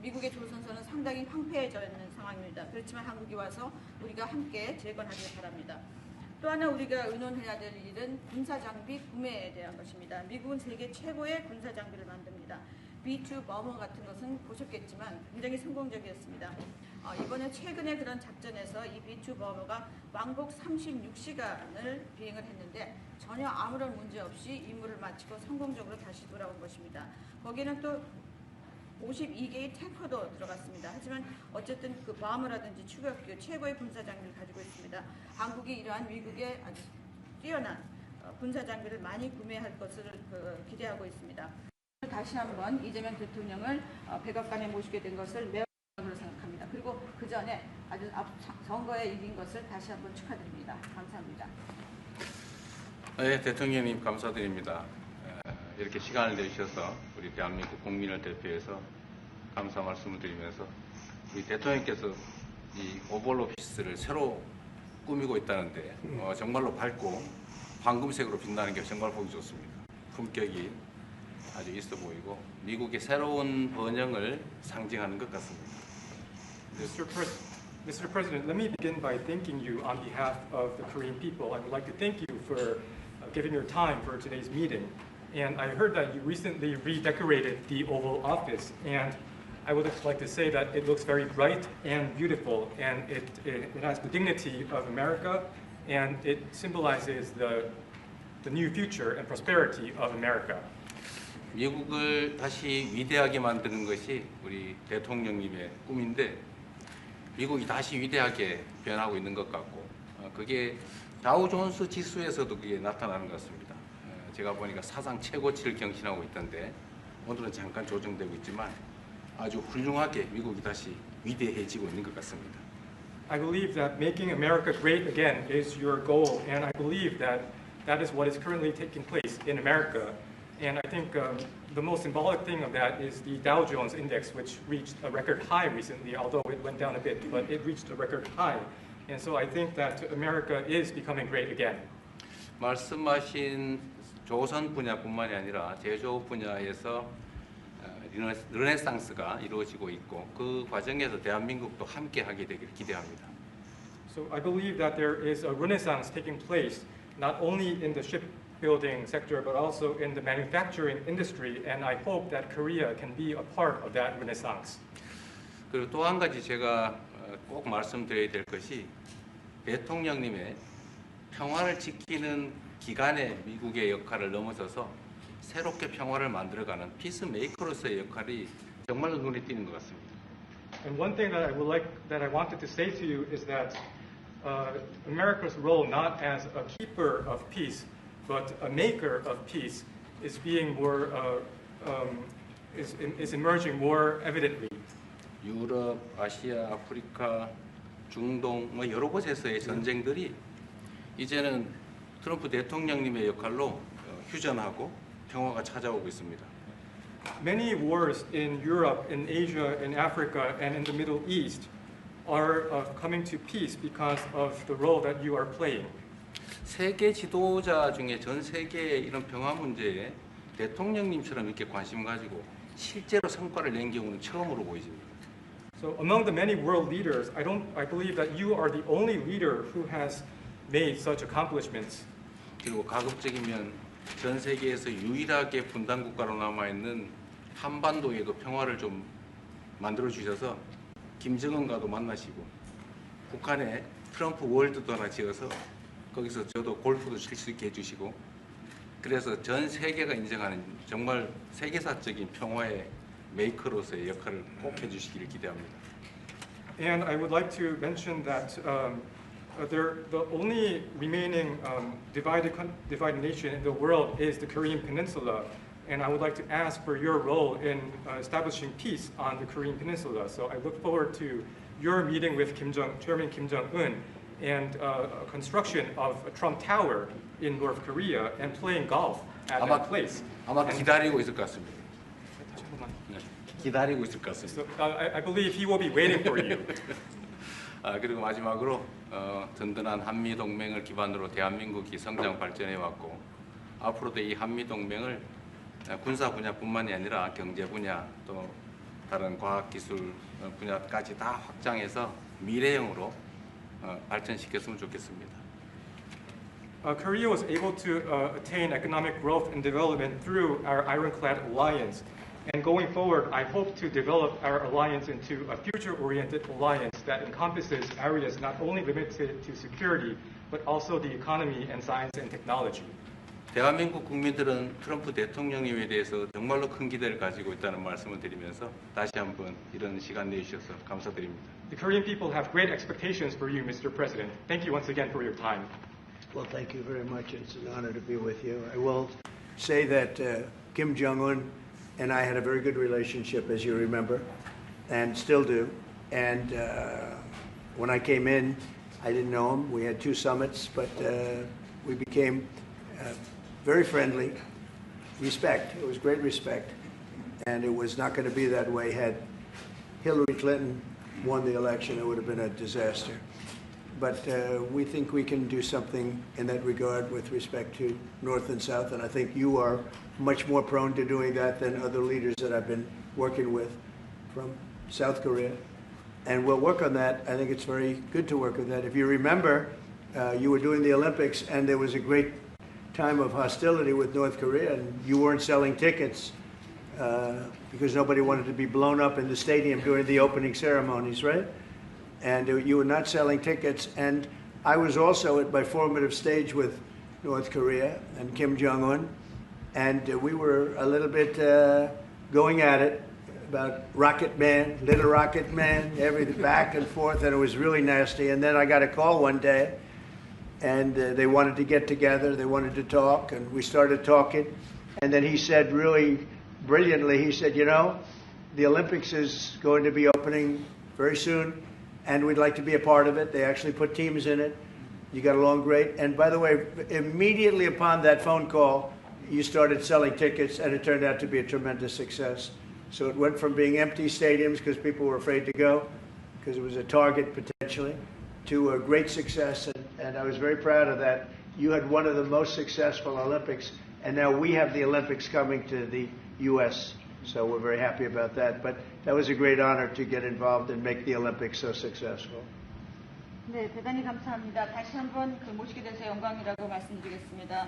미국의 조선선은 상당히 황폐해져 있는 상황입니다. 그렇지만 한국이 와서 우리가 함께 재건하길 바랍니다. 또 하나 우리가 의논해야 될 일은 군사장비 구매에 대한 것입니다. 미국은 세계 최고의 군사장비를 만듭니다. B-2 버머 같은 것은 보셨겠지만 굉장히 성공적이었습니다. 이번에 최근에 그런 작전에서 이 B-2 버머가 왕복 36시간을 비행을 했는데 전혀 아무런 문제 없이 임무를 마치고 성공적으로 다시 돌아온 것입니다. 거기에는 또 52개의 탱커도 들어갔습니다. 하지만 어쨌든 그 버머라든지 추격기 최고의 군사 장비를 가지고 있습니다. 한국이 이러한 미국의 아주 뛰어난 군사 장비를 많이 구매할 것을 기대하고 있습니다. 다시 한번 이재명 대통령을 백악관에 모시게 된 것을 매우 영광으로 생각합니다. 그리고 그 전에 아주 선거에 이긴 것을 다시 한번 축하드립니다. 감사합니다. 네, 대통령님 감사드립니다. 이렇게 시간을 내주셔서 우리 대한민국 국민을 대표해서 감사 말씀을 드리면서 우리 대통령께서 이 오벌 오피스를 새로 꾸미고 있다는데 정말로 밝고 황금색으로 빛나는 게 정말 보기 좋습니다. 품격이 아주 있어 보이고 미국의 새로운 번영을 상징하는 것 같습니다. Mr. President, let me begin by thanking you on behalf of the Korean people. I would like to thank you for giving your time for today's meeting. And I heard that you recently redecorated the Oval Office, and I would like to say that it looks very bright and beautiful, and it has the dignity of America, and it symbolizes the new future and prosperity of America. 미국을 다시 위대하게 만드는 것이 우리 대통령님의 꿈인데 미국이 다시 위대하게 변하고 있는 것 같고 그게 다우존스 지수에서도 그게 나타나는 것 같습니다. 제가 보니까 사상 최고치를 경신하고 있던데 오늘은 잠깐 조정되고 있지만 아주 훌륭하게 미국이 다시 위대해지고 있는 것 같습니다. I believe that making America great again is your goal, and I believe that that is what is currently taking place in America. And I think the most symbolic thing of that is the Dow Jones Index, which reached a record high recently, although it went down a bit, but it reached a record high. And so I think that America is becoming great again. 말씀하신 조선 분야뿐만이 아니라 제조 분야에서 르네상스가 이루어지고 있고 그 과정에서 대한민국도 함께 하게 되기를 기대합니다. So I believe that there is a renaissance taking place not only in the shipbuilding sector but also in the manufacturing industry, and I hope that Korea can be a part of that renaissance. 그리고 또 한 가지 제가 꼭 말씀드려야 될 것이 대통령님의 평화를 지키는 기간의 미국의 역할을 넘어서서 새롭게 평화를 만들어가는 피스메이커로서의 역할이 정말로 눈에 띄는 것 같습니다. And one thing that I wanted to say to you is that America's role not as a keeper of peace but a maker of peace is being more is emerging more evidently. 유럽, 아시아, 아프리카, 중동 뭐 여러 곳에서의 전쟁들이 이제는 트럼프 대통령님의 역할로 휴전하고 평화가 찾아오고 있습니다. Many wars in Europe, in Asia, in Africa, and in the Middle East are coming to peace because of the role that you are playing. 세계 지도자 중에 전 세계의 이런 평화 문제에 대통령님처럼 이렇게 관심 가지고 실제로 성과를 낸 경우는 처음으로 보여집니다. So among the many world leaders, I believe that you are the only leader who has made such accomplishments. 그리고 가급적이면 전 세계에서 유일하게 분단 국가로 남아 있는 한반도에도 평화를 좀 만들어 주셔서 김정은과도 만나시고 북한에 트럼프 월드도 하나 지어서 거기서 저도 골프도 칠 수 있게 해주시고 그래서 전 세계가 인정하는 정말 세계사적인 평화의 메이커로서의 역할을 꼭 해주시기를 기대합니다. And I would like to mention that the only remaining divided nation in the world is the Korean Peninsula, and I would like to ask for your role in establishing peace on the Korean Peninsula. So I look forward to your meeting with Chairman Kim Jong-un and construction of a Trump Tower in North Korea and playing golf at that place. 아마 기다리고 있을 것 같습니다. 기다리고 있을 것 같습니다. So I believe he will be waiting for you. 그리고 마지막으로 든든한 한미 동맹을 기반으로 대한민국이 성장 발전해 왔고 앞으로도 이 한미 동맹을 군사 분야뿐만이 아니라 경제 분야 또 다른 과학기술 분야까지 다 확장해서 미래형으로 발전시켰으면 좋겠습니다. Korea was able to attain economic growth and development through our ironclad alliance. And going forward, I hope to develop our alliance into a future-oriented alliance that encompasses areas not only limited to security, but also the economy and science and technology. 대한민국 국민들은 트럼프 대통령님에 대해서 정말로 큰 기대를 가지고 있다는 말씀을 드리면서 다시 한번 이런 시간 내주셔서 감사드립니다. The Korean people have great expectations for you, Mr. President. Thank you once again for your time. Well, thank you very much. It's an honor to be with you. I will say that Kim Jong-un and I had a very good relationship, as you remember, and still do. And when I came in, I didn't know him. We had 2 summits, but we became very friendly. Respect. It was great respect. And it was not going to be that way had Hillary Clinton won the election. It would have been a disaster. But we think we can do something in that regard with respect to North and South, and I think you are much more prone to doing that than other leaders that I've been working with from South Korea. And we'll work on that. I think it's very good to work on that. If you remember, you were doing the Olympics, and there was a great time of hostility with North Korea, and you weren't selling tickets because nobody wanted to be blown up in the stadium during the opening ceremonies, right? And you were not selling tickets. And I was also at my formative stage with North Korea and Kim Jong-un, and we were a little bit going at it about Rocket Man, Little Rocket Man, everything back and forth, and it was really nasty. And then I got a call one day, and they wanted to get together, they wanted to talk, and we started talking. And then he said really brilliantly, he said, you know, the Olympics is going to be opening very soon, and we'd like to be a part of it. They actually put teams in it. You got along great. And by the way, immediately upon that phone call, you started selling tickets, and it turned out to be a tremendous success. So it went from being empty stadiums because people were afraid to go, because it was a target potentially, to a great success. And I was very proud of that. You had one of the most successful Olympics, and now we have the Olympics coming to the U.S., so we're very happy about that. But that was a great honor to get involved and make the Olympics so successful. 네, 대단히 감사합니다. 다시 한번 모시게 돼서 영광이라고 말씀드리겠습니다.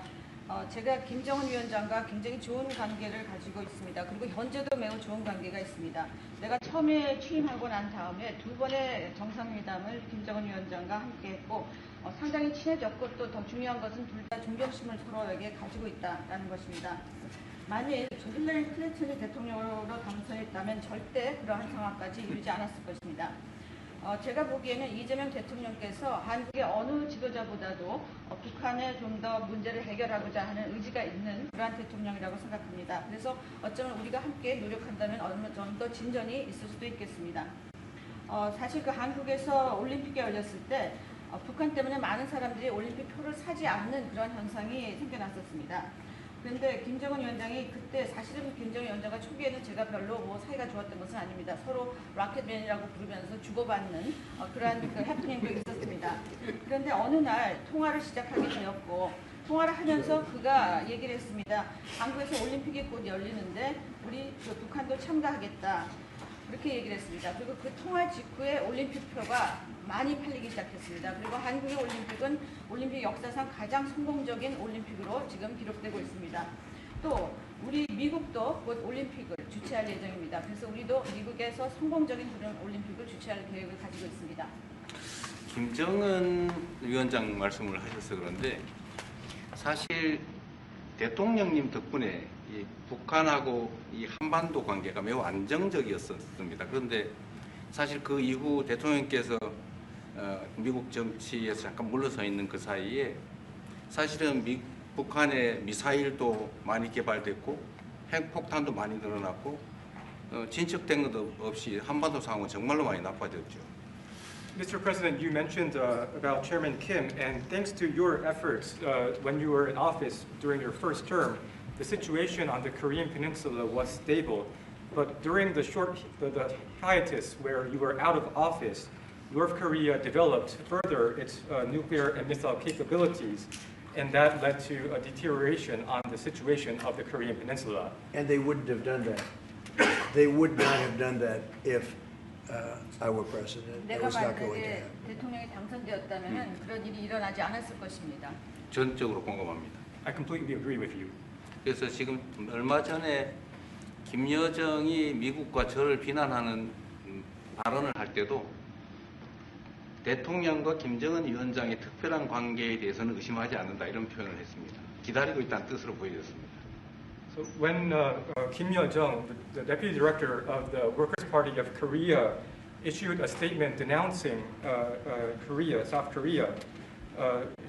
제가 김정은 위원장과 굉장히 좋은 관계를 가지고 있습니다. 그리고 현재도 매우 좋은 관계가 있습니다. 내가 처음에 취임하고 난 다음에 2번의 정상회담을 김정은 위원장과 함께 했고 상당히 친해졌고 또 더 중요한 것은 둘 다 존경심을 서로에게 가지고 있다는 것입니다. 만일 힐러리 클린턴이 대통령으로 당선했다면 절대 그러한 상황까지 이르지 않았을 것입니다. 제가 보기에는 이재명 대통령께서 한국의 어느 지도자보다도 북한에 좀 더 문제를 해결하고자 하는 의지가 있는 그러한 대통령이라고 생각합니다. 그래서 어쩌면 우리가 함께 노력한다면 어느 정도 진전이 있을 수도 있겠습니다. 사실 그 한국에서 올림픽이 열렸을 때 북한 때문에 많은 사람들이 올림픽 표를 사지 않는 그런 현상이 생겨났었습니다. 그런데 김정은 위원장이 그때 사실은 김정은 위원장과 초기에는 제가 별로 사이가 좋았던 것은 아닙니다. 서로 락켓맨이라고 부르면서 주고받는 그러한 해프닝도 있었습니다. 그런데 어느 날 통화를 시작하게 되었고 통화를 하면서 그가 얘기를 했습니다. 한국에서 올림픽이 곧 열리는데 우리 북한도 참가하겠다. 그렇게 얘기를 했습니다. 그리고 그 통화 직후에 올림픽표가 많이 팔리기 시작했습니다. 그리고 한국의 올림픽은 올림픽 역사상 가장 성공적인 올림픽으로 지금 기록되고 있습니다. 또 우리 미국도 곧 올림픽을 주최할 예정입니다. 그래서 우리도 미국에서 성공적인 그런 올림픽을 주최할 계획을 가지고 있습니다. 김정은 위원장 말씀을 하셔서 그런데 사실 대통령님 덕분에 이 북한하고 이 한반도 관계가 매우 안정적이었습니다. 그런데 사실 그 이후 대통령께서 미국 정치에서 잠깐 물러서 있는 그 사이에 사실은 북한의 미사일도 많이 개발됐고 핵폭탄도 많이 늘어났고 진척된 것도 없이 한반도 상황은 정말로 많이 나빠졌죠. Mr. President, you mentioned about Chairman Kim, and thanks to your efforts when you were in office during your first term, the situation on the Korean Peninsula was stable. But during the hiatus where you were out of office, North Korea developed further its nuclear and missile capabilities, and that led to a deterioration on the situation of the Korean Peninsula. And they wouldn't have done that they would not have done that if I were president. That 내가 was not going to 만약에 happen. 대통령이 당선되었다면 그런 일이 일어나지 않았을 것입니다. 전적으로 공감합니다. I completely agree with you. 그래서 지금 얼마 전에 김여정이 미국과 저를 비난하는 발언을 할 때도 대통령과 김정은 위원장의 특별한 관계에 대해서는 의심하지 않는다 이런 표현을 했습니다. 기다리고 있다는 뜻으로 보여졌습니다. So when Kim Yo-jong, the deputy director of the Workers' Party of Korea, issued a statement denouncing Korea, South Korea,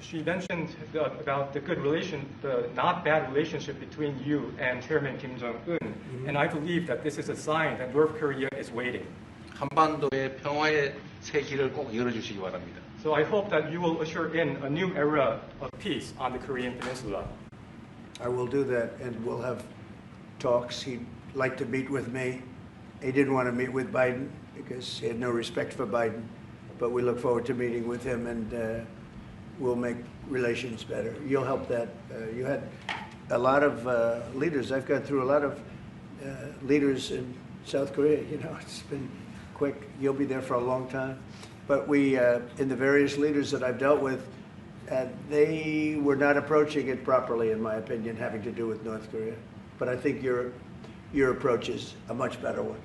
she mentioned about the good relation, the not bad relationship between you and Chairman Kim Jong-un, and I believe that this is a sign that North Korea is waiting. 한반도의 평화의 새 길을 꼭 열어주시기 바랍니다. So I hope that you will usher in a new era of peace on the Korean Peninsula. I will do that, and we'll have talks. He'd like to meet with me. He didn't want to meet with Biden because he had no respect for Biden, but we look forward to meeting with him, and we'll make relations better. You'll help that. You had a lot of leaders. I've gone through a lot of leaders in South Korea. You know, it's been quick. You'll be there for a long time. But we, in the various leaders that I've dealt with, they were not approaching it properly, in my opinion, having to do with North Korea. But I think your approach is a much better one.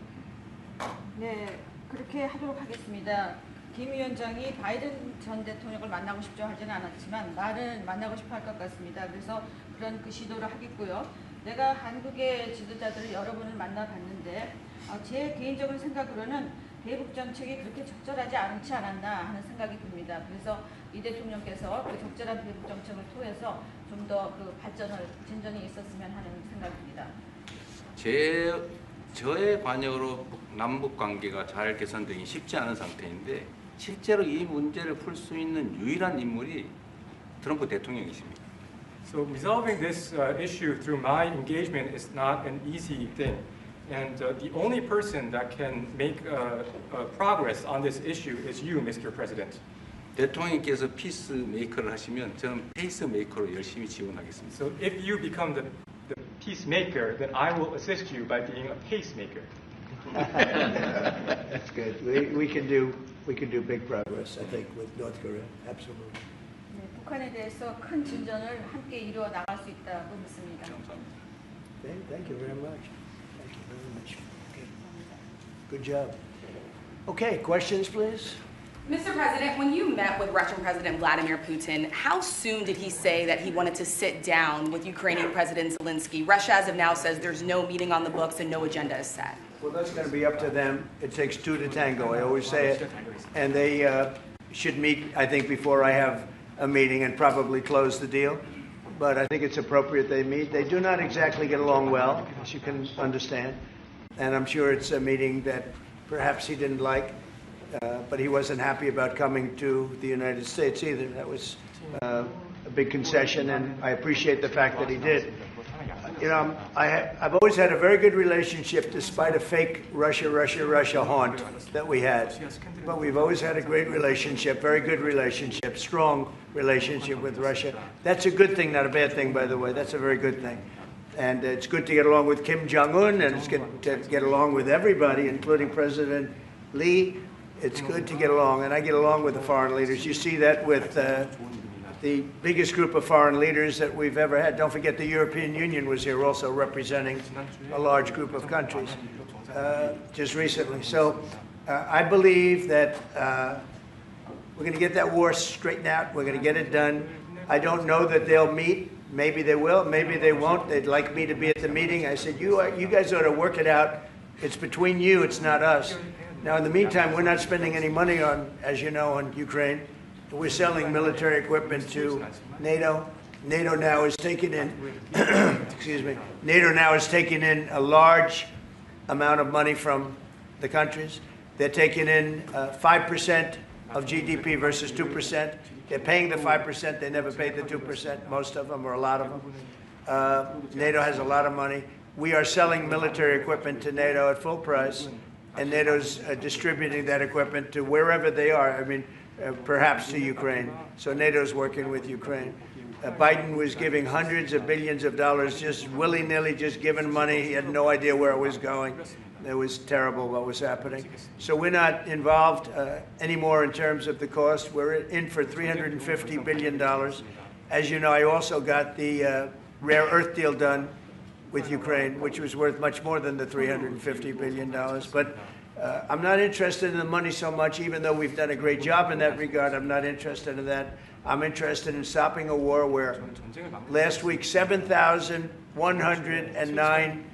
네, 그렇게 하도록 하겠습니다. 김 위원장이 바이든 전 대통령을 만나고 싶죠 하지는 않았지만 나는 만나고 싶어 할 것 같습니다. 그래서 그런 그 시도를 하겠고요. 내가 한국의 지도자들을 여러 번을 만나봤는데 제 개인적인 생각으로는 대북 정책이 그렇게 적절하지 않지 않았나 하는 생각이 듭니다. 그래서 이 대통령께서 그 적절한 대북 정책을 통해서 좀 더 그 진전이 있었으면 하는 생각입니다. 저의 관여로 남북 관계가 잘 개선되기 쉽지 않은 상태인데 실제로 이 문제를 풀 수 있는 유일한 인물이 트럼프 대통령이십니다. So resolving this issue through my engagement is not an easy thing. And the only person that can make progress on this issue is you, Mr. President. 대통령께서 피스메이커를 하시면 저는 페이스메이커로 열심히 지원하겠습니다. So if you become the peacemaker, then I will assist you by being a pacemaker. That's good. We can do big progress, I think, with North Korea. Absolutely. 네, 북한에 대해서 큰 진전을 함께 이루어 나갈 수 있다고 믿습니다. 감사합니다. Thank you very much. Thank you very much. Okay. Good job. Okay, questions, please. Mr. President, when you met with Russian President Vladimir Putin, how soon did he say that he wanted to sit down with Ukrainian President Zelensky? Russia, as of now, says there's no meeting on the books and no agenda is set. Well, that's going to be up to them. It takes two to tango. I always say it. And they should meet, I think, before I have a meeting and probably close the deal. But I think it's appropriate they meet. They do not exactly get along well, as you can understand. And I'm sure it's a meeting that perhaps he didn't like. But he wasn't happy about coming to the United States either. That was a big concession, and I appreciate the fact that he did. You know, I've always had a very good relationship, despite a fake Russia haunt that we had. But we've always had a great relationship, very good relationship, strong relationship with Russia. That's a good thing, not a bad thing, by the way. That's a very good thing. And it's good to get along with Kim Jong-un, and it's good to get along with everybody, including President Lee. It's good to get along, and I get along with the foreign leaders. You see that with the biggest group of foreign leaders that we've ever had. Don't forget the European Union was here also representing a large group of countries just recently. So I believe that we're going to get that war straightened out. We're going to get it done. I don't know that they'll meet. Maybe they will. Maybe they won't. They'd like me to be at the meeting. I said, you guys ought to work it out. It's between you. It's not us. Now, in the meantime, we're not spending any money on, as you know, on Ukraine. We're selling military equipment to NATO. NATO now is taking in, excuse me, NATO now is taking in a large amount of money from the countries. They're taking in 5% of GDP versus 2%. They're paying the 5%. They never paid the 2%, most of them, or a lot of them. NATO has a lot of money. We are selling military equipment to NATO at full price. And NATO's distributing that equipment to wherever they are, I mean, perhaps to Ukraine. So NATO's working with Ukraine. Biden was giving hundreds of billions of dollars, just willy-nilly, just giving money. He had no idea where it was going. It was terrible what was happening. So we're not involved anymore in terms of the cost. We're in for $350 billion. As you know, I also got the rare earth deal done with Ukraine, which was worth much more than the $350 billion. But I'm not interested in the money so much, even though we've done a great job in that regard. I'm not interested in that. I'm interested in stopping a war where last week 7,109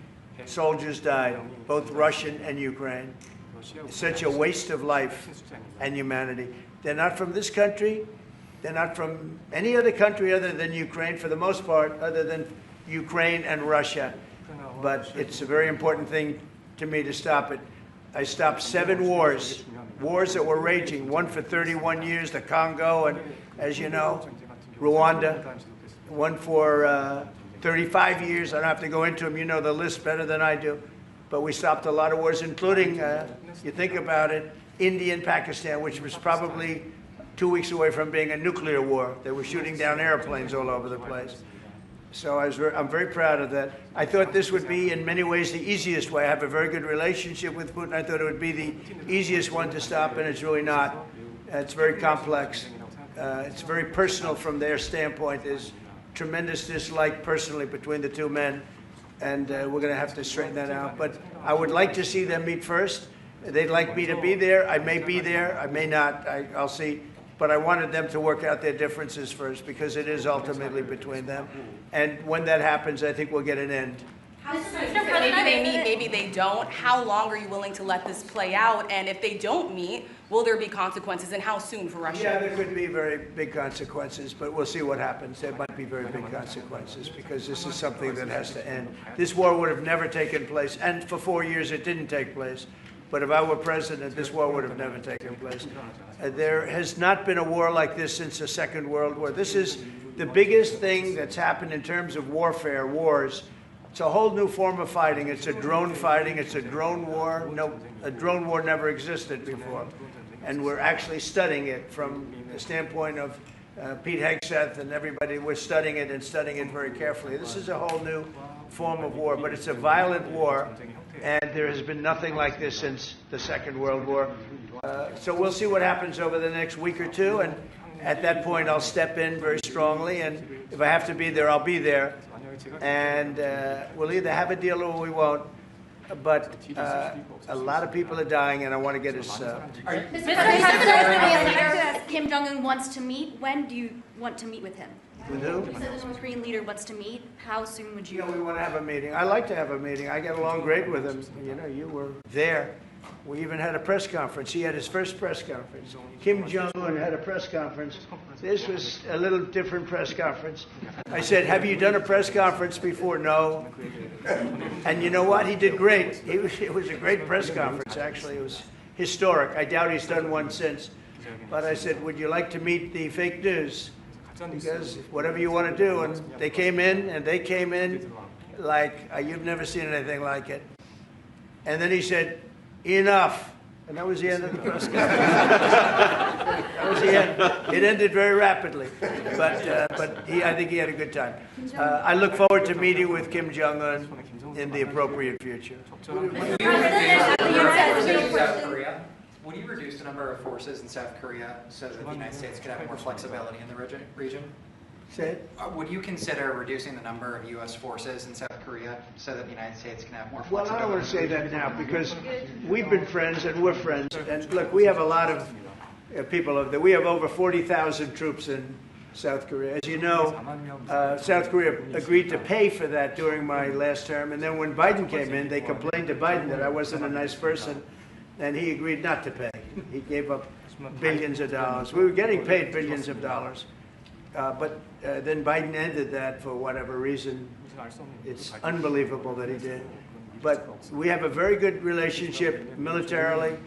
soldiers died, both Russian and Ukraine. It's such a waste of life and humanity. They're not from this country. They're not from any other country other than Ukraine, for the most part, other than Ukraine and Russia. But it's a very important thing to me to stop it. I stopped 7 wars that were raging, one for 31 years, the Congo, and as you know, Rwanda, one for 35 years. I don't have to go into them. You know the list better than I do. But we stopped a lot of wars, including, you think about it, India and Pakistan, which was probably 2 weeks away from being a nuclear war. They were shooting down airplanes all over the place. So I'm very proud of that. I thought this would be, in many ways, the easiest way. I have a very good relationship with Putin. I thought it would be the easiest one to stop, and it's really not. It's very complex. It's very personal from their standpoint. There's tremendous dislike personally between the two men, and we're going to have to straighten that out. But I would like to see them meet first. They'd like me to be there. I may be there. I may not. I'll see. But I wanted them to work out their differences first, because it is ultimately between them. And when that happens, I think we'll get an end. Maybe they meet, maybe they don't. How long are you willing to let this play out? And if they don't meet, will there be consequences, and how soon for Russia? Yeah, there could be very big consequences, but we'll see what happens. There might be very big consequences, because this is something that has to end. This war would have never taken place, and for 4 years it didn't take place. But if I were president, this war would have never taken place. There has not been a war like this since the Second World War. This is the biggest thing that's happened in terms of warfare, wars. It's a whole new form of fighting. It's a drone fighting. It's a drone war. No, a drone war never existed before. And we're actually studying it from the standpoint of Pete Hegseth and everybody. We're studying it and studying it very carefully. This is a whole new form of war, but it's a violent war. And there has been nothing like this since the Second World War. So we'll see what happens over the next week or two. And at that point, I'll step in very strongly. And if I have to be there, I'll be there. And we'll either have a deal or we won't. But a lot of people are dying, and I want to get us... Mr. President, Kim Jong-un wants to meet. When do you want to meet with him? With who? You said the North Korean leader wants to meet. How soon would you? We want to have a meeting. I like to have a meeting. I get along great with him. You know, you were there. We even had a press conference. He had his first press conference. Kim Jong-un had a press conference. This was a little different press conference. I said, have you done a press conference before? No. And you know what? He did great. It was a great press conference, actually. It was historic. I doubt he's done one since. But I said, would you like to meet the fake news? Because whatever you want to do. And they came in like, you've never seen anything like it. And then he said, enough. And that was the end of the press conference. That was the end. It ended very rapidly. But I think he had a good time. I look forward to meeting with Kim Jong-un in the appropriate future. Would you reduce the number of forces in South Korea so that the United States could have more flexibility in the region? Say it? Would you consider reducing the number of U.S. forces in South Korea so that the United States can have more Well, flexibility? I don't want to say that now, because we've been friends and we're friends. And look, we have a lot of people over there. We have over 40,000 troops in South Korea. As you know, South Korea agreed to pay for that during my last term. And then when Biden came in, they complained to Biden that I wasn't a nice person. And he agreed not to pay. He gave up billions of dollars. We were getting paid billions of dollars. But then Biden ended that for whatever reason. It's unbelievable that he did. But we have a very good relationship militarily.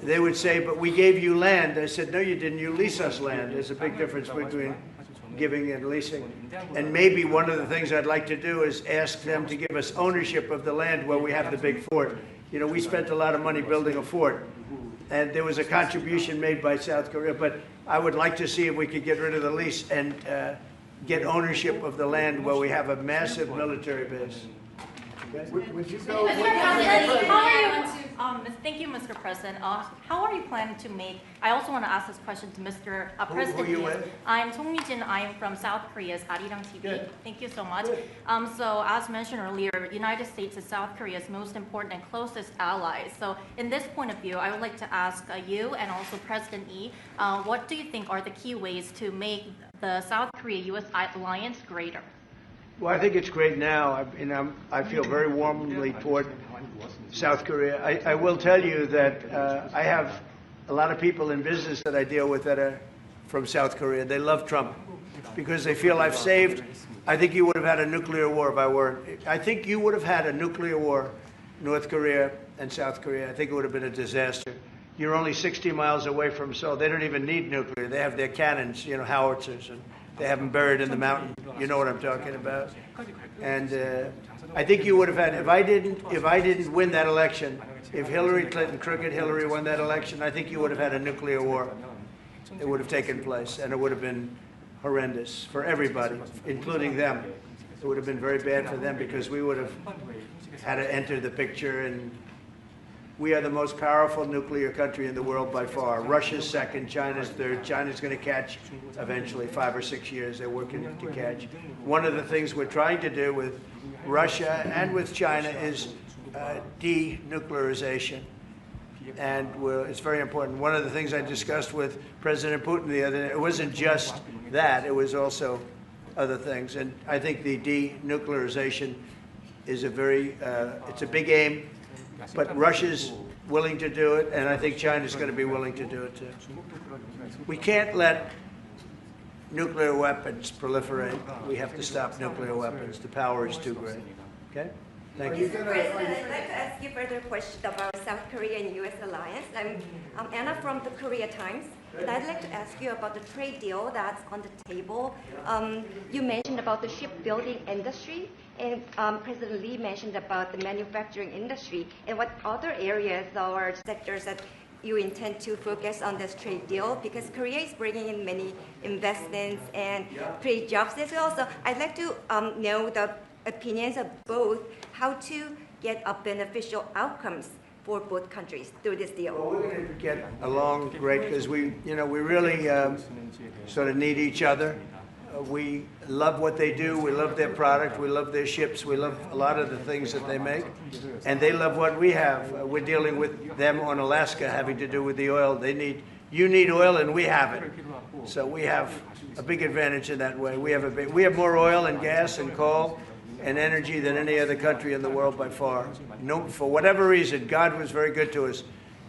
They would say, but we gave you land. I said, no, you didn't. You lease us land. There's a big difference between giving and leasing. And maybe one of the things I'd like to do is ask them to give us ownership of the land where we have the big fort. You know, we spent a lot of money building a fort, and there was a contribution made by South Korea, but I would like to see if we could get rid of the lease and get ownership of the land where we have a massive military base. Okay? Would you go? Thank you, Mr. President. How are you planning to make? I also want to ask this question to Mr. President. Who are you with? I'm Song Mi-jin. I am from South Korea's Arirang TV. Good. Thank you so much. Good. So, as mentioned earlier, United States is South Korea's most important and closest ally. So, in this point of view, I would like to ask you and also President Lee, what do you think are the key ways to make the South Korea-U.S. alliance greater? Well, I think it's great now. I feel very warmly toward South Korea. I will tell you that I have a lot of people in business that I deal with that are from South Korea. They love Trump because they feel I've saved. I think you would have had a nuclear war if I weren't. I think you would have had a nuclear war, North Korea and South Korea. I think it would have been a disaster. You're only 60 miles away from Seoul. They don't even need nuclear. They have their cannons, howitzers, and they have them buried in the mountain. You know what I'm talking about. And I think you would have had, if I didn't win that election, if Hillary Clinton, crooked Hillary, won that election, I think you would have had a nuclear war. It would have taken place, and it would have been horrendous for everybody, including them. It would have been very bad for them because we would have had to enter the picture, and we are the most powerful nuclear country in the world by far. Russia's second, China's third. China's going to catch eventually, 5 or 6 years. They're working to catch. One of the things we're trying to do with Russia and with China is denuclearization. And it's very important. One of the things I discussed with President Putin the other day, it wasn't just that, it was also other things. And I think the denuclearization is it's a big aim. But Russia's willing to do it, and I think China's going to be willing to do it too. We can't let nuclear weapons proliferate. We have to stop nuclear weapons. The power is too great. Okay? Thank you. Mr. President, I'd like to ask you further question about South Korea and U.S. alliance. I'm Anna from the Korea Times, and I'd like to ask you about the trade deal that's on the table. You mentioned about the shipbuilding industry, and President Lee mentioned about the manufacturing industry, and what other areas or sectors that you intend to focus on this trade deal, because Korea is bringing in many investments and create jobs as well. So I'd like to know the opinions of both, how to get a beneficial outcomes for both countries through this deal. Well, we're going to get along great because we really sort of need each other. We love what they do. We love their product. We love their ships. We love a lot of the things that they make. And they love what we have. We're dealing with them on Alaska having to do with the oil. You need oil and we have it. So we have a big advantage in that way. We have more oil and gas and coal and energy than any other country in the world by far. No, for whatever reason, God was very good to us.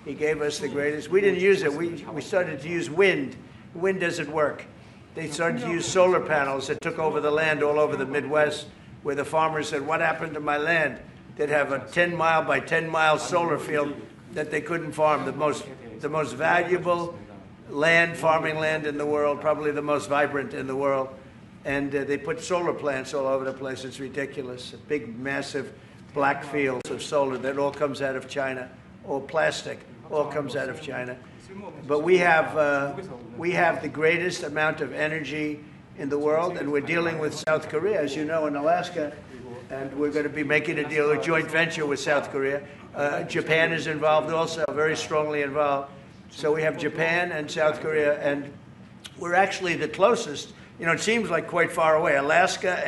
He gave us the greatest. We didn't use it. We started to use wind. Wind doesn't work. They started to use solar panels that took over the land all over the Midwest, where the farmers said, what happened to my land? They'd have a 10-mile by 10-mile solar field that they couldn't farm, the most valuable farming land in the world, probably the most vibrant in the world. And they put solar plants all over the place. It's ridiculous. Big, massive black fields of solar that all comes out of China. All plastic, all comes out of China. But we have the greatest amount of energy in the world, and we're dealing with South Korea, as you know, in Alaska. And we're going to be making a deal, a joint venture with South Korea. Japan is involved also, very strongly involved. So we have Japan and South Korea, and we're actually the closest. It seems like quite far away, Alaska,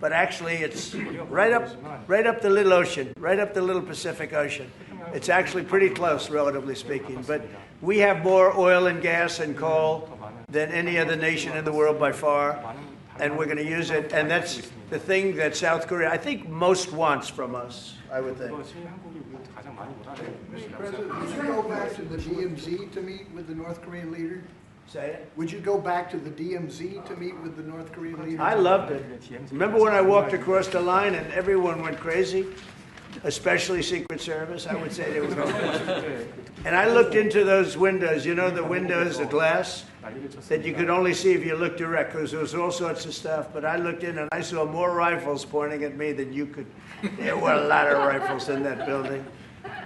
but actually it's right up the little ocean, right up the little Pacific Ocean. It's actually pretty close, relatively speaking. But we have more oil and gas and coal than any other nation in the world by far, and we're going to use it. And that's the thing that South Korea, I think, most wants from us, I would think. Mr. President, would you go back to the DMZ to meet with the North Korean leader? Say it. Would you go back to the DMZ to meet with the North Korean leader? I loved it. Remember when I walked across the line and everyone went crazy? Especially Secret Service, I would say they were going crazy. And I looked into those windows, the windows, the glass, that you could only see if you looked direct, because there was all sorts of stuff. But I looked in and I saw more rifles pointing at me than you could. There were a lot of rifles in that building.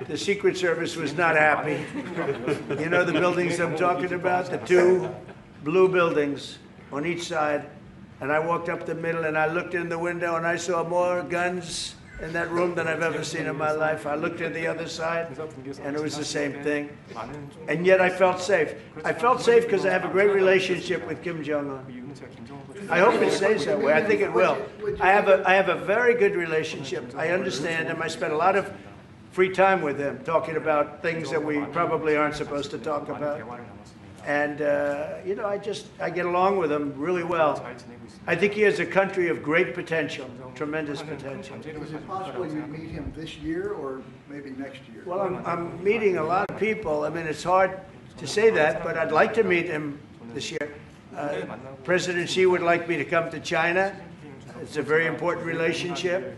The Secret Service was not happy. You know the buildings I'm talking about? The two blue buildings on each side And I walked up the middle and I looked in the window and I saw more guns in that room than I've ever seen in my life. I looked at the other side and it was the same thing. And yet I felt safe. I felt safe because I have a great relationship with Kim Jong-un. I hope it stays that way. I think it will. I have a very good relationship. I understand him. I spent a lot of free time with him talking about things that we probably aren't supposed to talk about. And, you know, I get along with him really well. I think he has a country of great potential, tremendous potential. Is it possible you meet him this year or maybe next year? Well, I'm meeting a lot of people. I mean, it's hard to say that, but I'd like to meet him this year. President Xi would like me to come to China. It's a very important relationship.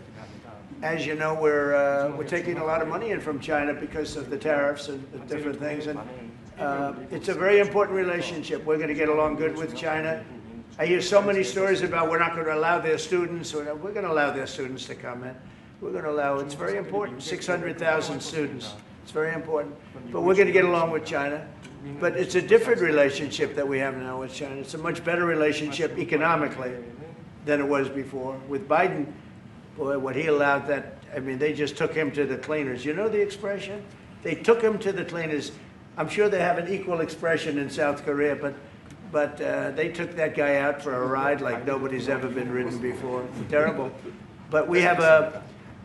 As you know, we're taking a lot of money in from China because of the tariffs and the different things. And it's a very important relationship. We're going to get along good with China. I hear so many stories about we're not going to allow their students. We're going to allow their students to come in. We're going to allow, it's very important, 600,000 students. It's very important. But we're going to get along with China. But it's a different relationship that we have now with China. It's a much better relationship economically than it was before. With Biden, boy, what he allowed that, I mean, they just took him to the cleaners. You know the expression? They took him to the cleaners. I'm sure they have an equal expression in South Korea, but they took that guy out for a ride like nobody's ever been ridden before. Terrible. But we have a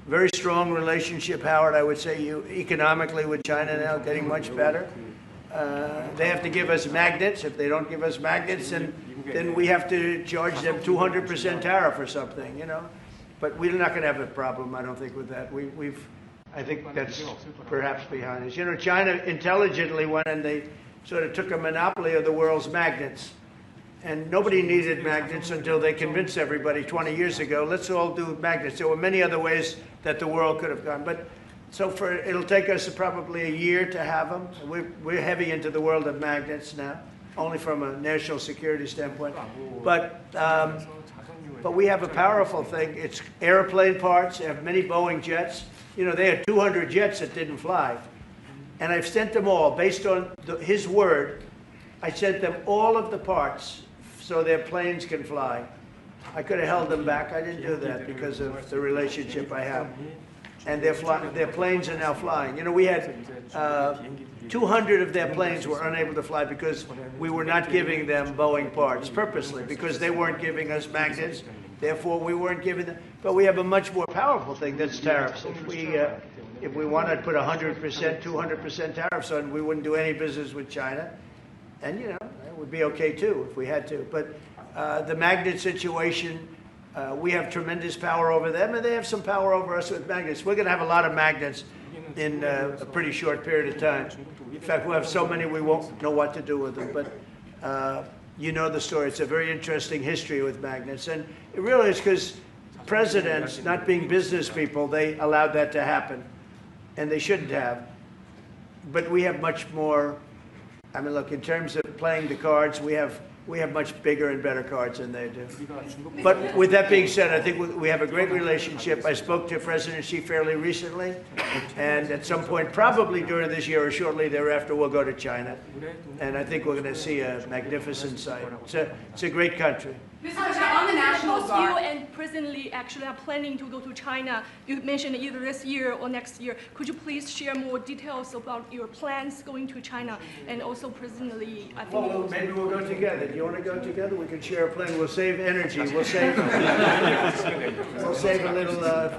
very strong relationship, Howard, I would say, economically with China now, getting much better. They have to give us magnets. If they don't give us magnets, then we have to charge them 200% tariff or something, you know. But we're not going to have a problem, I don't think, with that. I think that's perhaps behind us. You know, China intelligently went and they sort of took a monopoly of the world's magnets. And nobody needed magnets until they convinced everybody 20 years ago, let's all do magnets. There were many other ways that the world could have gone. But so it'll take us probably a year to have them. We're heavy into the world of magnets now, only from a national security standpoint. But we have a powerful thing. It's airplane parts. They have many Boeing jets. You know, they had 200 jets that didn't fly. And I've sent them all, based on his word, I sent them all of the parts so their planes can fly. I could have held them back. I didn't do that because of the relationship I have. And their planes are now flying. You know, we had 200 of their planes were unable to fly because we were not giving them Boeing parts purposely, because they weren't giving us magnets. Therefore, we weren't giving them. But we have a much more powerful thing, that's tariffs. If we wanted to put 100%, 200% tariffs on, we wouldn't do any business with China. And, you know, it would be okay, too, if we had to. But the magnet situation, we have tremendous power over them, and they have some power over us with magnets. We're going to have a lot of magnets in a pretty short period of time. In fact, we'll have so many we won't know what to do with them. But you know the story. It's a very interesting history with magnets. And it really is because presidents, not being business people, they allowed that to happen. And they shouldn't have. But we have much more, I mean, look, in terms of playing the cards, we have much bigger and better cards than they do. But with that being said, I think we have a great relationship. I spoke to President Xi fairly recently, and at some point, probably during this year or shortly thereafter, we'll go to China. And I think we're going to see a magnificent sight. It's a great country. Mr. President, on the National Guard. You and President Lee actually are planning to go to China. You mentioned either this year or next year. Could you please share more details about your plans going to China and also President Lee? I think well, maybe we'll go together. Do you want to go together? We can share a plane. We'll save energy. We'll save. We'll save a little.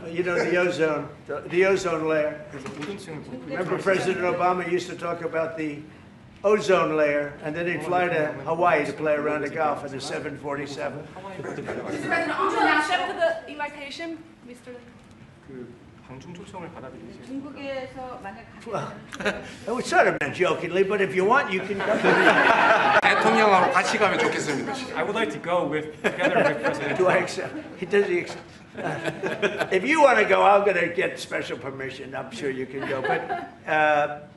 You know, the ozone layer. Remember, President Obama used to talk about the ozone layer, and then he'd fly to Hawaii to play around the Gulf in a 747. Mr. President, on the national. Accept the invitation, Mr. 중국에서 만약 Well, I was sort of meant jokingly, but if you want, you can come. 대통령하고 같이 가면 좋겠습니다. I would like to go together with President. Do I accept? Does he accept? If you want to go, I'm going to get special permission. I'm sure you can go. But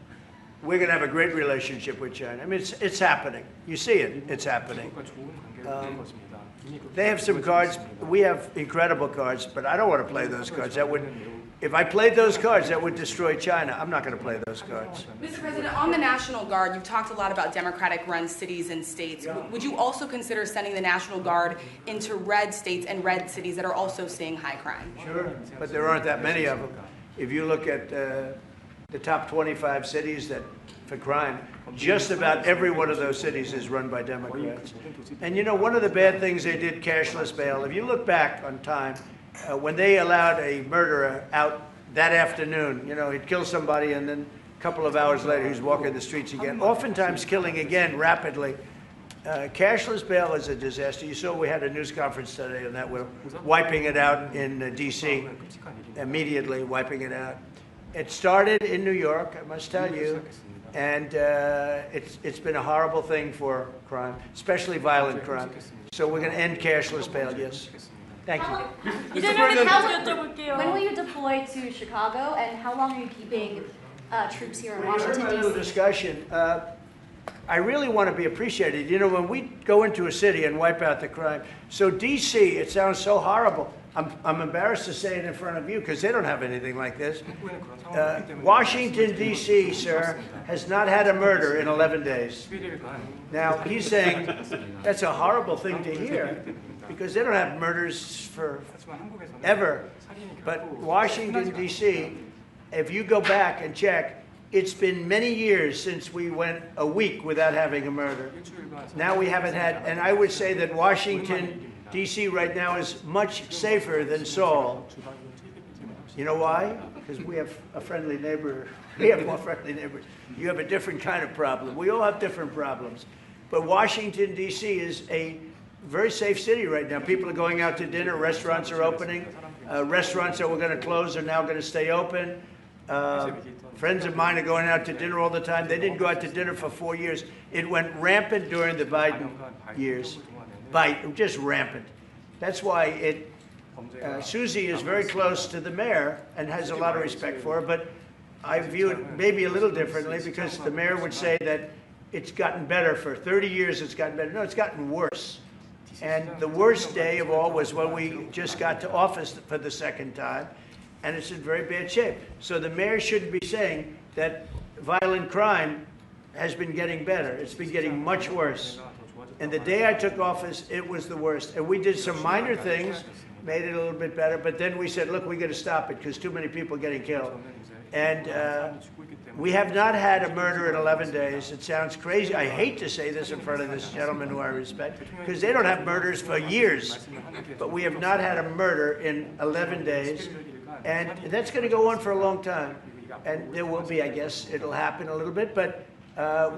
we're going to have a great relationship with China. I mean, it's happening. You see it. It's happening. They have some cards. We have incredible cards, but I don't want to play those cards. That would, if I played those cards, that would destroy China. I'm not going to play those cards. Mr. President, on the National Guard, you've talked a lot about Democratic-run cities and states. Would you also consider sending the National Guard into red states and red cities that are also seeing high crime? Sure, but there aren't that many of them. If you look at the top 25 cities that for crime, just about every one of those cities is run by Democrats. And you know, one of the bad things they did, cashless bail, if you look back on time, when they allowed a murderer out that afternoon, you know, he'd kill somebody and then a couple of hours later he's walking the streets again, oftentimes killing again rapidly. Cashless bail is a disaster. You saw we had a news conference today on that. We're wiping it out in D.C., immediately wiping it out. It started in New York, I must tell you, and it's been a horrible thing for crime, especially violent crime. So we're going to end cashless bail, yes. Thank you. When will you deploy to Chicago, and how long are you keeping troops here in Washington, D.C.? Discussion. I really want to be appreciated. You know, when we go into a city and wipe out the crime, so D.C., it sounds so horrible. I'm embarrassed to say it in front of you because they don't have anything like this. Washington, D.C., sir, has not had a murder in 11 days. Now, he's saying that's a horrible thing to hear because they don't have murders for ever. But Washington, D.C., if you go back and check, it's been many years since we went a week without having a murder. Now we haven't had, and I would say that Washington, D.C. right now is much safer than Seoul. You know why? Because we have a friendly neighbor. We have more friendly neighbors. You have a different kind of problem. We all have different problems. But Washington, D.C. is a very safe city right now. People are going out to dinner. Restaurants are opening. Restaurants that were going to close are now going to stay open. Friends of mine are going out to dinner all the time. They didn't go out to dinner for 4 years. It went rampant during the Biden years. Just rampant. That's why Susie is very close to the mayor and has a lot of respect for her, but I view it maybe a little differently because the mayor would say that it's gotten better for 30 years, it's gotten better. No, it's gotten worse. And the worst day of all was when we just got to office for the second time, and it's in very bad shape. So the mayor shouldn't be saying that violent crime has been getting better. It's been getting much worse. And the day I took office, it was the worst. And we did some minor things, made it a little bit better, but then we said, look, we got to stop it because too many people are getting killed. And we have not had a murder in 11 days. It sounds crazy. I hate to say this in front of this gentleman who I respect, because they don't have murders for years. But we have not had a murder in 11 days. And that's going to go on for a long time. And there will be, I guess, it'll happen a little bit, but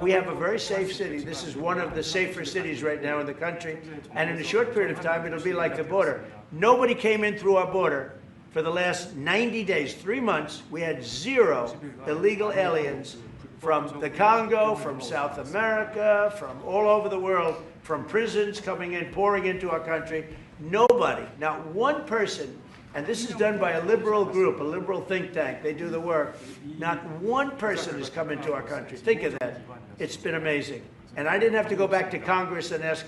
we have a very safe city. This is one of the safer cities right now in the country. And in a short period of time, it'll be like the border. Nobody came in through our border for the last 90 days, 3 months. We had 0 illegal aliens from the Congo, from South America, from all over the world, from prisons coming in, pouring into our country. Nobody, not one person. And this is done by a liberal group, a liberal think tank. They do the work. Not one person has come into our country. Think of that. It's been amazing. And I didn't have to go back to Congress and ask.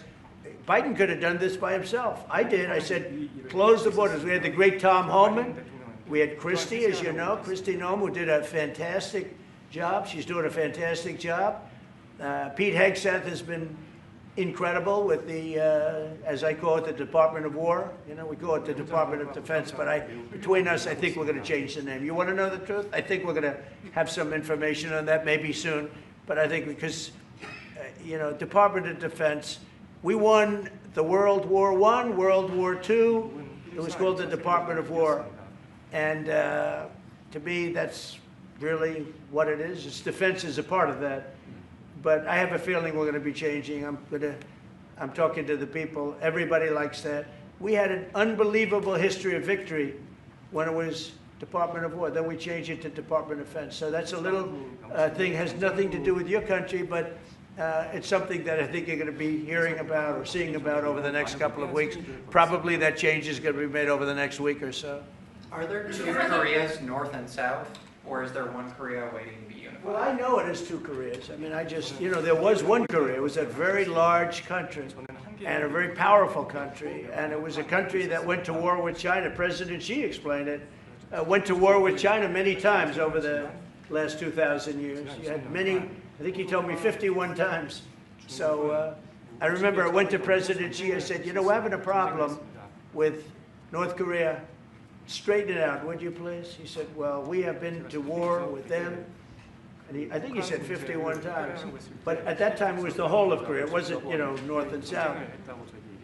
Biden could have done this by himself. I did. I said, close the borders. We had the great Tom Homan. We had Christie, as you know, Christie Noem, who did a fantastic job. She's doing a fantastic job. Pete Hegseth has been incredible with the, as I call it, the Department of War. You know, we call it the Department of Defense, but between us, I think we're going to change the name. You want to know the truth? I think we're going to have some information on that maybe soon, but I think because, you know, Department of Defense, we won the World War I, World War II. It was called the Department of War. And to me, that's really what it is. Its defense is a part of that. But I have a feeling we're going to be changing. I'm talking to the people. Everybody likes that. We had an unbelievable history of victory when it was Department of War. Then we changed it to Department of Defense. So that's a little thing, has nothing to do with your country, but it's something that I think you're going to be hearing about or seeing about over the next couple of weeks. Probably that change is going to be made over the next week or so. Are there 2 Koreas, North and South, or is there one Korea waiting to be unified? Well, I know it is 2 Koreas. I mean, you know, there was one Korea. It was a very large country. and a very powerful country. And it was a country that went to war with China. President Xi explained it. Went to war with China many times over the last 2,000 years. He had many, I think he told me 51 times. So I remember I went to President Xi, I said, you know, we're having a problem with North Korea. Straighten it out, would you please? He said, well, we have been to war with them. And I think he said 51 times. But at that time, it was the whole of Korea. It wasn't, you know, North and South.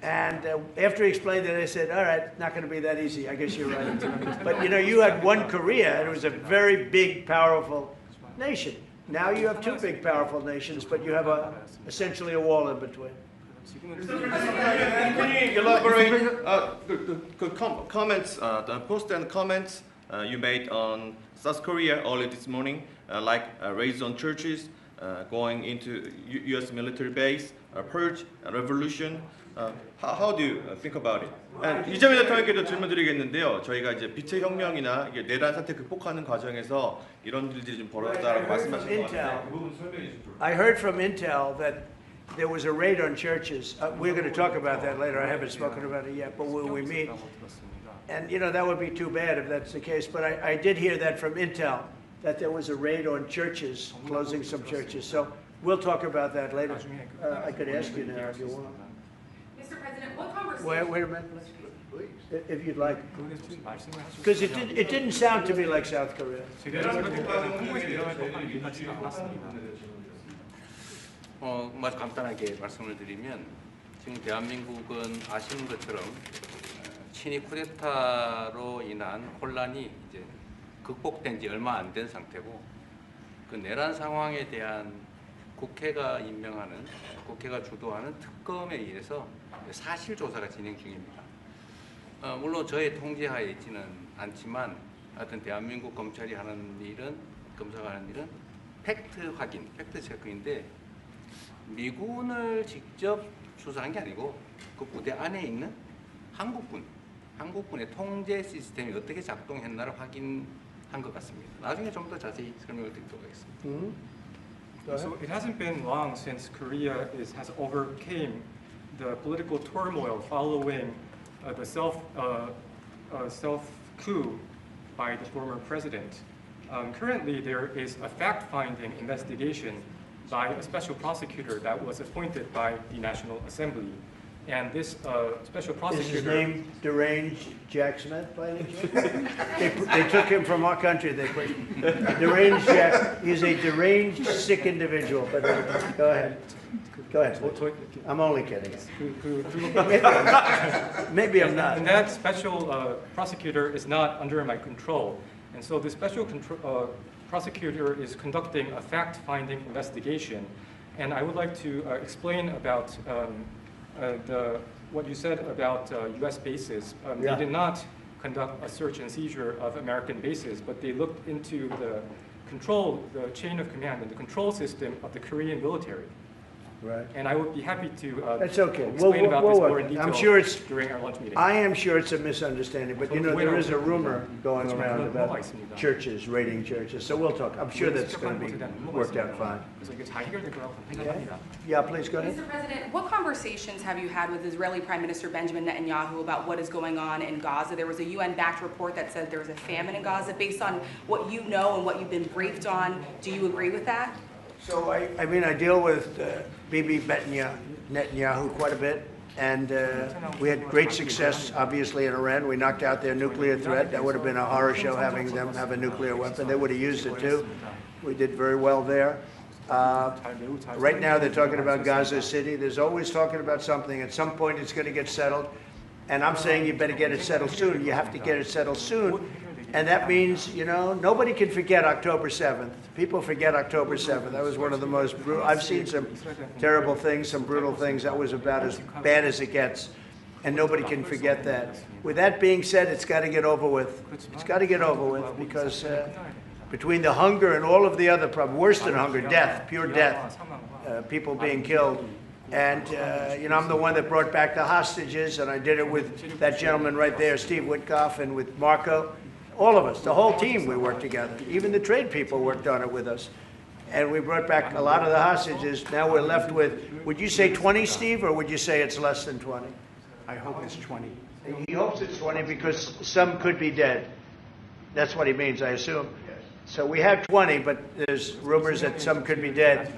And after he explained it, I said, all right, not going to be that easy. I guess you're right. But, you know, you had one Korea, and it was a very big, powerful nation. Now you have two big, powerful nations, but you have essentially a wall in between. Can you elaborate the comments, the post and comments you made on South Korea early this morning, like raids on churches, going into U.S. military base, purge, revolution. How do you think about it? 이재명 대통령께도 질문드리겠는데요. 저희가 이제 빛의 혁명이나 내란 사태 극복하는 과정에서 이런 일들이 좀 벌어졌다라고 말씀하신 것 같은데 그 부분 설명해 주십시오. I heard from Intel that there was a raid on churches. We're going to talk about that later. I haven't spoken about it yet, but when we meet, and you know that would be too bad if that's the case. But I did hear that from Intel that there was a raid on churches, closing some churches. So we'll talk about that later. I could ask you now if you want. Mr. President, what conversation? Wait a minute, please. If you'd like, because it didn't sound to me like South Korea. 아주 간단하게 말씀을 드리면 지금 대한민국은 아시는 것처럼 친위 쿠데타로 인한 혼란이 이제 극복된 지 얼마 안 된 상태고 그 내란 상황에 대한 국회가 임명하는 국회가 주도하는 특검에 의해서 사실 조사가 진행 중입니다. 물론 저의 통제하에 있지는 않지만 하여튼 대한민국 검찰이 하는 일은 검사가 하는 일은 팩트 확인, 팩트 체크인데 미군을 직접 수사한 게 아니고 그 부대 안에 있는 한국군의 통제 시스템이 어떻게 작동했나를 확인한 것 같습니다. 나중에 좀 더 자세히 설명을 드리도록 하겠습니다. So it hasn't been long since Korea has overcame the political turmoil following the self-coup by the former president. Currently, there is a fact-finding investigation by a special prosecutor that was appointed by the National Assembly. And this special prosecutor... Is his name deranged Jack Smith by any chance? They took him from our country. They put deranged Jack. He's a deranged, sick individual. But go ahead. Go ahead. I'm only kidding. Maybe I'm not. And that special prosecutor is not under my control. And so the special prosecutor is conducting a fact-finding investigation. And I would like to explain about what you said about U.S. bases. They did not conduct a search and seizure of American bases, but they looked into the chain of command and the control system of the Korean military. Right. And I would be happy to That's okay. explain about this more in detail I'm sure it's, during our lunch meeting. I am sure it's a misunderstanding, but you know, there is a rumor going around about churches, raiding churches. So we'll talk. I'm sure that's going to be worked out fine. Yeah, please go ahead. Mr. President, what conversations have you had with Israeli Prime Minister Benjamin Netanyahu about what is going on in Gaza? There was a UN-backed report that said there was a famine in Gaza. Based on what you know and what you've been briefed on, do you agree with that? So I mean, I deal with Bibi Netanyahu quite a bit, and we had great success, obviously, in Iran. We knocked out their nuclear threat. That would have been a horror show having them have a nuclear weapon. They would have used it too. We did very well there. Right now, they're talking about Gaza City. There's always talking about something. At some point, it's going to get settled, and I'm saying you better get it settled soon. You have to get it settled soon. And that means, you know, nobody can forget October 7th. People forget October 7th. That was one of the most brutal. I've seen some terrible things, some brutal things. That was about as bad as it gets. And nobody can forget that. With that being said, it's got to get over with. It's got to get over with because between the hunger and all of the other problems, worse than hunger, death, pure death, people being killed. And, you know, I'm the one that brought back the hostages, and I did it with that gentleman right there, Steve Witkoff, and with Marco. All of us, the whole team, we worked together. Even the trade people worked on it with us. and we brought back a lot of the hostages. Now we're left with, would you say 20, Steve, or would you say it's less than 20? I hope it's 20. He hopes it's 20 because some could be dead. That's what he means, I assume. So we have 20, but there's rumors that some could be dead.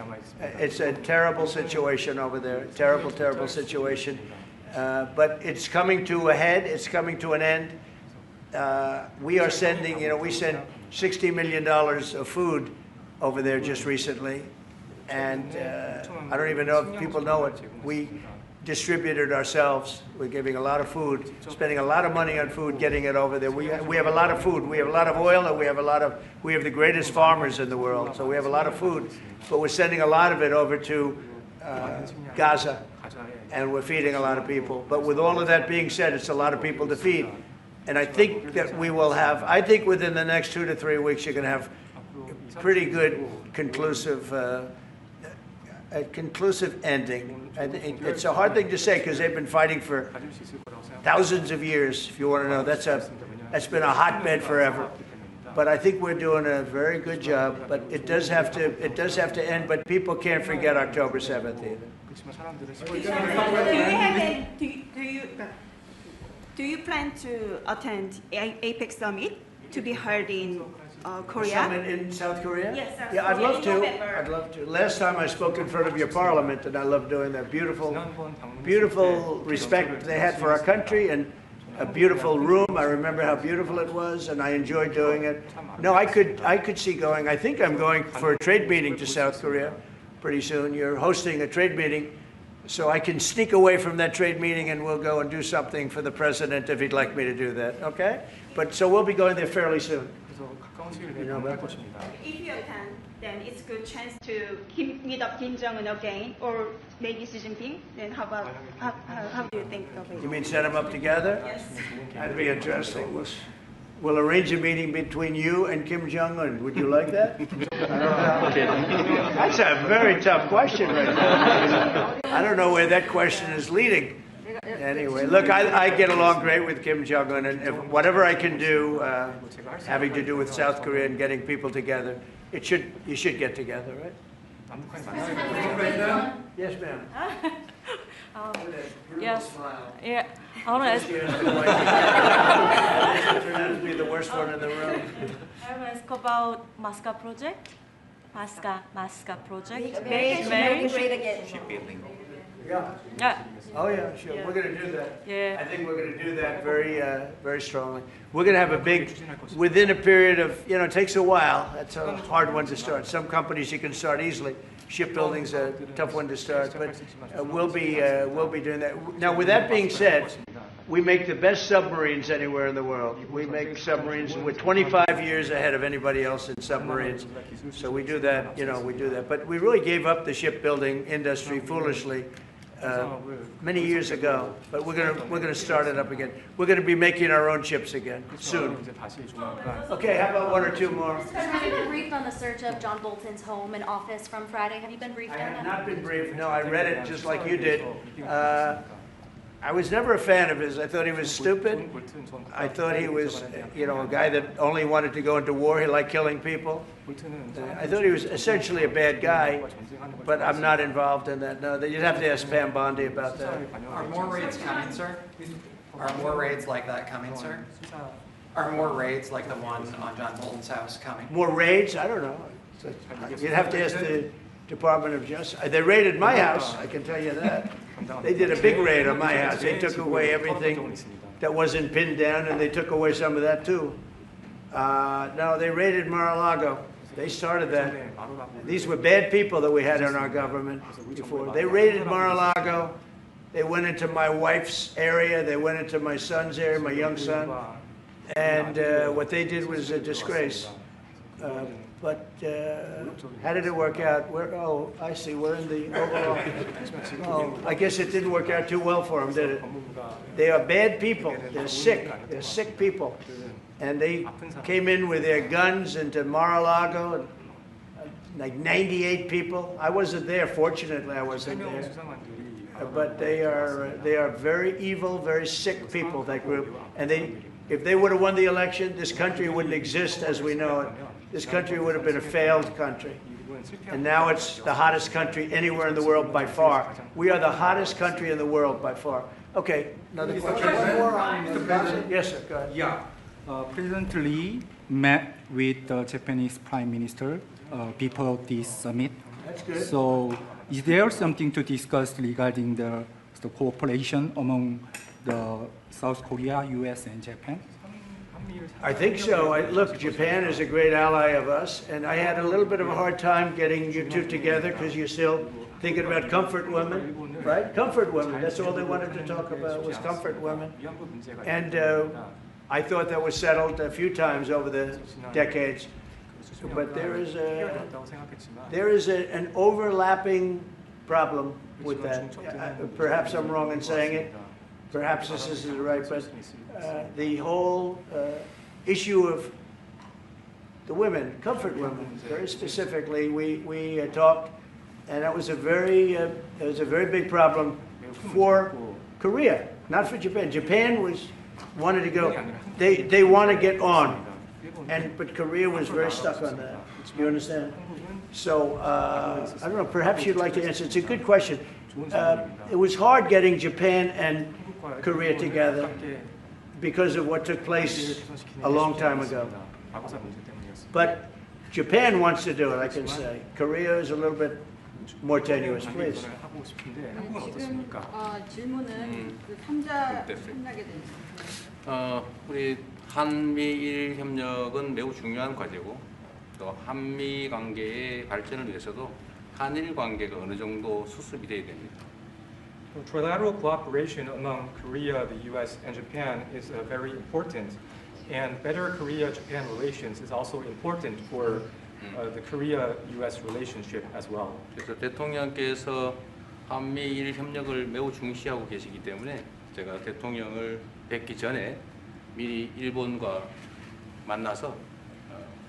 It's a terrible situation over there. Terrible, terrible situation. But it's coming to a head. It's coming to an end. We are sending, we sent $60 million of food over there just recently. And I don't even know if people know it. We distributed ourselves. We're giving a lot of food, spending a lot of money on food, getting it over there. We have a lot of food. We have a lot of oil, and we have the greatest farmers in the world. So we have a lot of food, but we're sending a lot of it over to Gaza, and we're feeding a lot of people. But with all of that being said, it's a lot of people to feed. And I think that we will have, I think within the next 2 to 3 weeks, you're going to have pretty good conclusive a conclusive ending. It's a hard thing to say because they've been fighting for thousands of years. If you want to know, that's been a hotbed forever. But I think we're doing a very good job. But it does have to end. But people can't forget October 7th either. Do you plan to attend APEC summit to be held in Korea? Summit in South Korea? Yes, South yeah, I'd Korea love in to. November. I'd love to. Last time I spoke in front of your parliament, and I love doing that. Beautiful respect they had for our country, and a beautiful room. I remember how beautiful it was, and I enjoyed doing it. No, I could see going. I think I'm going for a trade meeting to South Korea pretty soon. You're hosting a trade meeting, so I can sneak away from that trade meeting, and we'll go and do something for the president if he'd like me to do that. Okay? But so we'll be going there fairly soon. If you attend, then it's a good chance to meet up Kim Jong-un again, or maybe Xi Jinping. Then how do you think of it? You mean set them up together? Yes. That'd be interesting. We'll arrange a meeting between you and Kim Jong-un. Would you like that? That's a very tough question right now. I don't know where that question is leading. Anyway, look, I get along great with Kim Jong-un, and if whatever I can do having to do with South Korea and getting people together, you should get together, right? Yes, ma'am. Yes. Yeah. I want to ask. Turned out to be the worst one in the room. I want to ask about MASCA project. MASCA project. Make great again. Shipbuilding. Yeah. Oh yeah, sure. Yeah. We're going to do that. Yeah. I think we're going to do that very strongly. We're going to have a big, within a period of, it takes a while. That's a hard one to start. Some companies you can start easily. Shipbuilding's a tough one to start, but we'll be doing that. Now, with that being said, we make the best submarines anywhere in the world. We make submarines. We're 25 years ahead of anybody else in submarines. So we do that, we do that. But we really gave up the shipbuilding industry foolishly many years ago. But we're gonna start it up again. We're gonna be making our own ships again soon. Okay, how about one or two more? Have you been briefed on the search of John Bolton's home and office from Friday? Have you been briefed on that? I have not been briefed. No, I read it just like you did. I was never a fan of his. I thought he was stupid. I thought he was, a guy that only wanted to go into war. He liked killing people. I thought he was essentially a bad guy, but I'm not involved in that. No, you'd have to ask Pam Bondi about that. Are more raids coming, sir? Are more raids like that coming, sir? Are more raids like the one on John Bolton's house coming? More raids? I don't know. You'd have to ask the Department of Justice. They raided my house, I can tell you that. They did a big raid on my house. They took away everything that wasn't pinned down, and they took away some of that too. No, they raided Mar-a-Lago. They started that. These were bad people that we had in our government before. They raided Mar-a-Lago. They went into my wife's area. They went into my son's area, my young son. And what they did was a disgrace. But how did it work out? Oh, I see. We're in the overall. Oh, I guess it didn't work out too well for them, did it? They are bad people. They're sick. They're sick people. And they came in with their guns into Mar-a-Lago, and like 98 people. I wasn't there. Fortunately, I wasn't there. But they are very evil, very sick people, that group. And if they would have won the election, this country wouldn't exist as we know it. This country would have been a failed country. and now it's the hottest country anywhere in the world by far. We are the hottest country in the world by far. Okay, another question. One more on Gaza. Yes, sir, go ahead. Yeah. President Lee met with the Japanese Prime Minister before this summit. That's good. So is there something to discuss regarding the cooperation among the South Korea, U.S., and Japan? I think so. Look, Japan is a great ally of us, and I had a little bit of a hard time getting you two together because you're still thinking about comfort women, right? Comfort women. That's all they wanted to talk about was comfort women. And I thought that was settled a few times over the decades. But there is an overlapping problem with that. Perhaps I'm wrong in saying it. Perhaps this isn't right, but the whole issue of the women, comfort women, very specifically, we talked, and that was a very big problem for Korea, not for Japan. Japan wanted to go. They want to get on, but Korea was very stuck on that. You understand? So I don't know. Perhaps you'd like to answer. It's a good question. It was hard getting Japan and Korea together because of what took place a long time ago. But Japan wants to do it, I can say. Korea is a little bit more tenuous, please. 지금 질문은 그 3자 협력에 대해서. 우리 한미일 협력은 매우 중요한 과제고 또 한미 관계의 발전을 위해서도 한일 관계가 어느 정도 수습이 돼야 됩니다. Trilateral cooperation among Korea, the U.S., and Japan is very important, and better Korea-Japan relations is also important for the Korea-U.S. relationship as well. 그래서 대통령께서 한미일 협력을 매우 중시하고 계시기 때문에 제가 대통령을 뵙기 전에 미리 일본과 만나서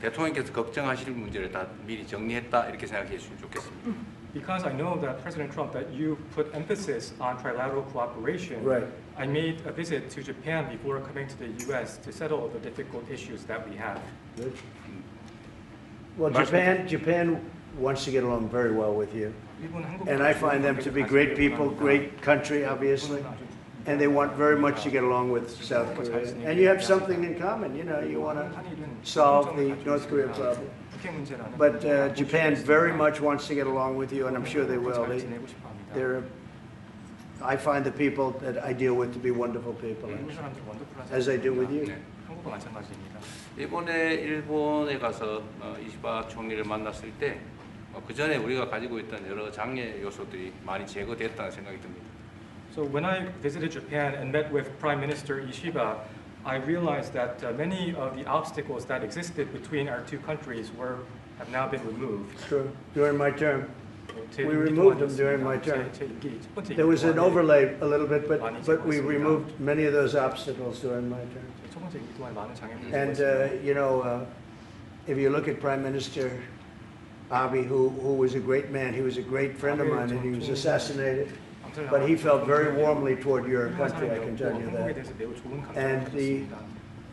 대통령께서 걱정하실 문제를 다 미리 정리했다 이렇게 생각해 주시면 좋겠습니다. Because I know that President Trump, that you put emphasis on trilateral cooperation, right. I made a visit to Japan before coming to the U.S. to settle the difficult issues that we have. Good. Well, Japan wants to get along very well with you, and I find them to be great people, great country, obviously, and they want very much to get along with South Korea. And you have something in common, you know, you want to solve the North Korea problem. But Japan very much wants to get along with you, and I'm sure they will. I find the people that I deal with to be wonderful people, as I do with you. 이번에 일본에 가서 이시바 총리를 만났을 때 그 전에 우리가 가지고 있던 여러 장애 요소들이 많이 제거됐다는 생각이 듭니다. So when I visited Japan and met with Prime Minister Ishiba, I realized that many of the obstacles that existed between our two countries have now been removed. True. During my term, we removed them during my term. There was an overlay a little bit, but we removed many of those obstacles during my term. And you know, if you look at Prime Minister Abe, who was a great man, he was a great friend of mine, and he was assassinated. But he felt very warmly toward your country, I can tell you that. And the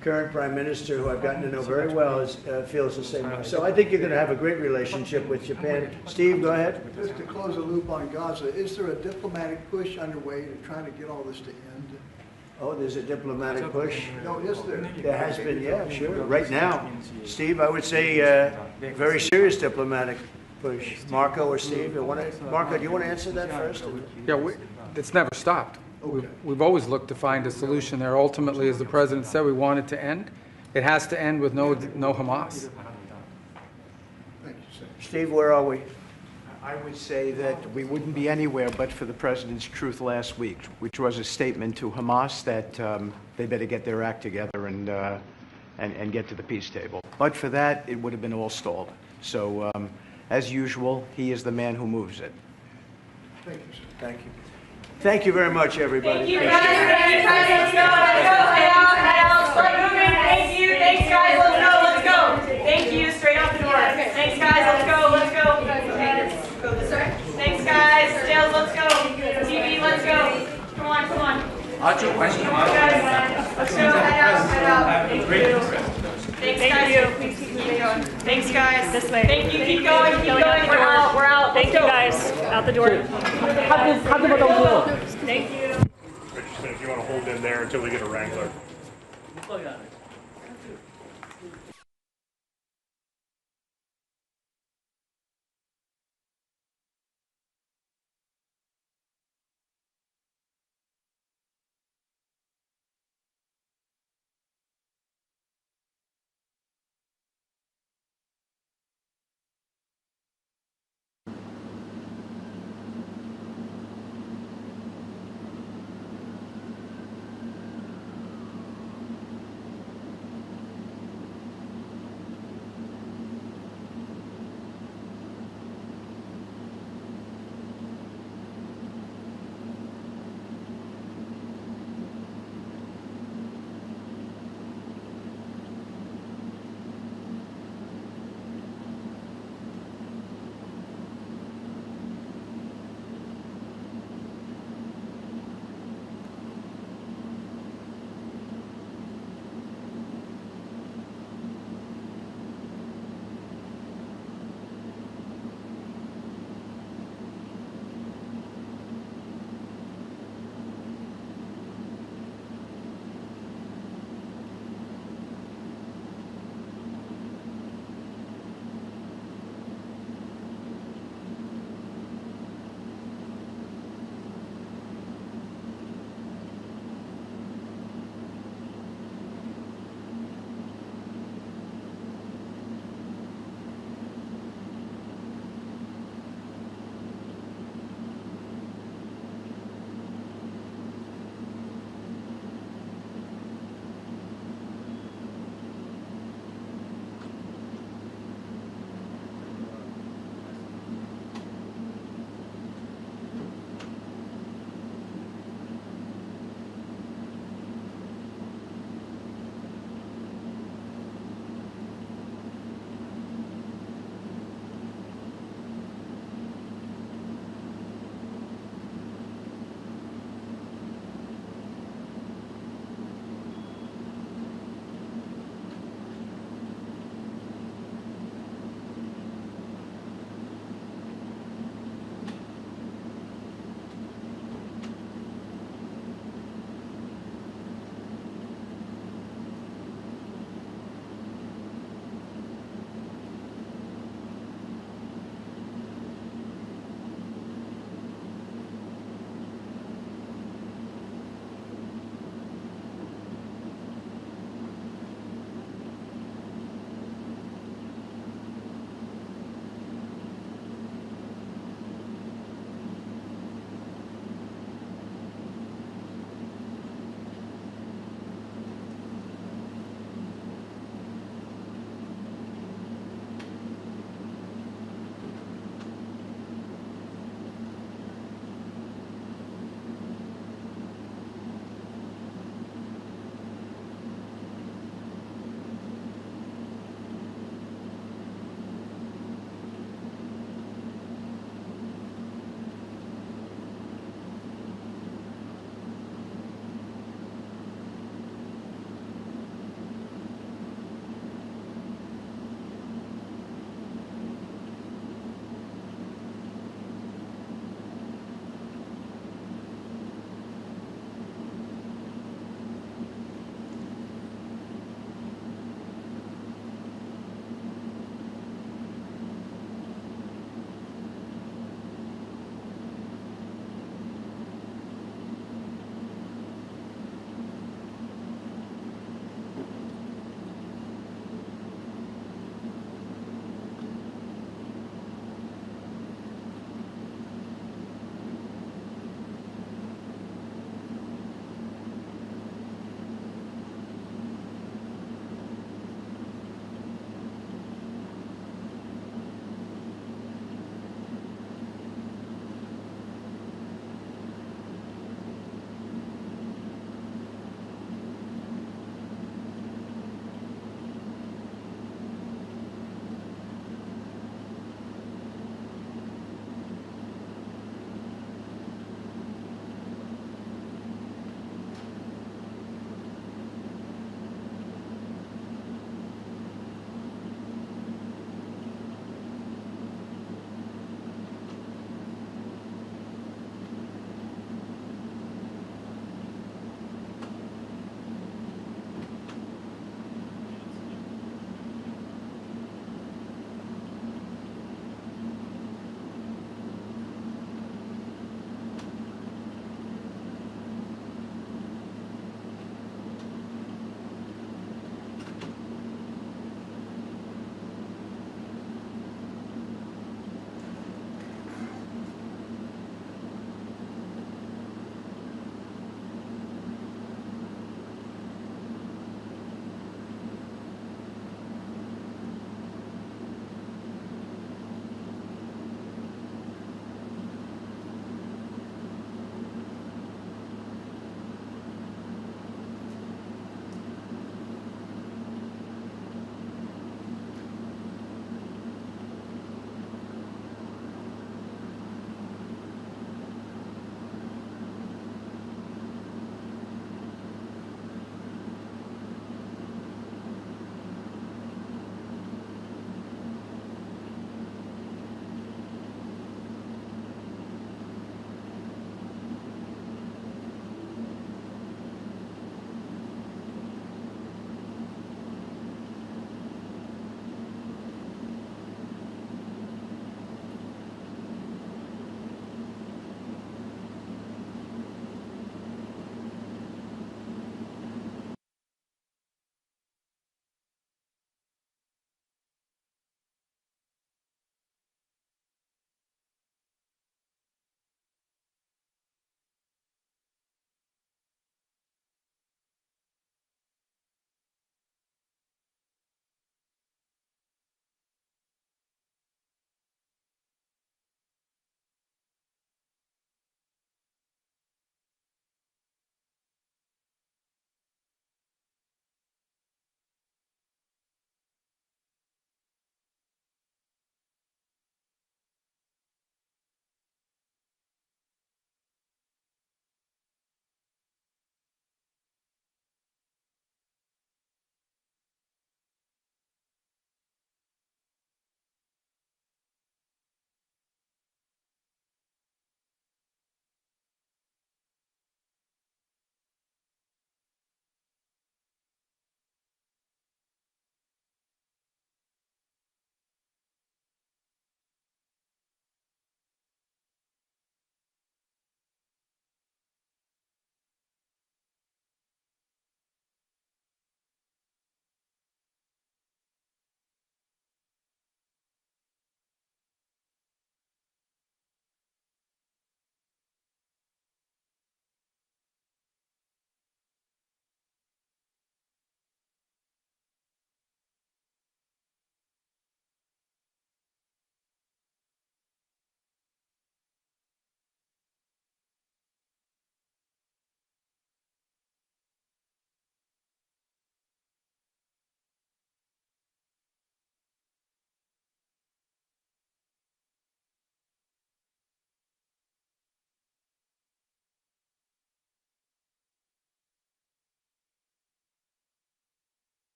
current Prime Minister, who I've gotten to know very well, feels the same way. So I think you're going to have a great relationship with Japan. Steve, go ahead. Just to close the loop on Gaza, is there a diplomatic push underway to try to get all this to end? Oh, there's a diplomatic push? No, is there? There has been, yeah, sure. Right now, Steve, I would say very serious diplomatic push. Marco or Steve, Marco, do you want to answer that first? Yeah, it's never stopped. We've always looked to find a solution there. Ultimately, as the president said, we want it to end. It has to end with no Hamas. Thank you, sir. Steve, where are we? I would say that we wouldn't be anywhere but for the president's truth last week, which was a statement to Hamas that they better get their act together and get to the peace table. But for that, it would have been all stalled. So, as usual, he is the man who moves it. Thank you, sir. Thank you. Thank you very much, everybody. Thank you, guys. Let's go. Head out. Start moving. Thank you. Thanks, guys. Let's go. Thank you. Straight out the door. Thanks, guys. Let's go. Thanks, guys. Jails, let's go. TV, let's go. Come on. 아주 관심 많아요. Let's go. Head out. Thank you. Thanks, guys. Please keep moving going. Thanks, guys. This way. Thank you. Keep going. Keep going. We're out. We're out. Thank Let's you, go. guys. Out the door. Thank you. If you want to hold in there until we get a wrangler.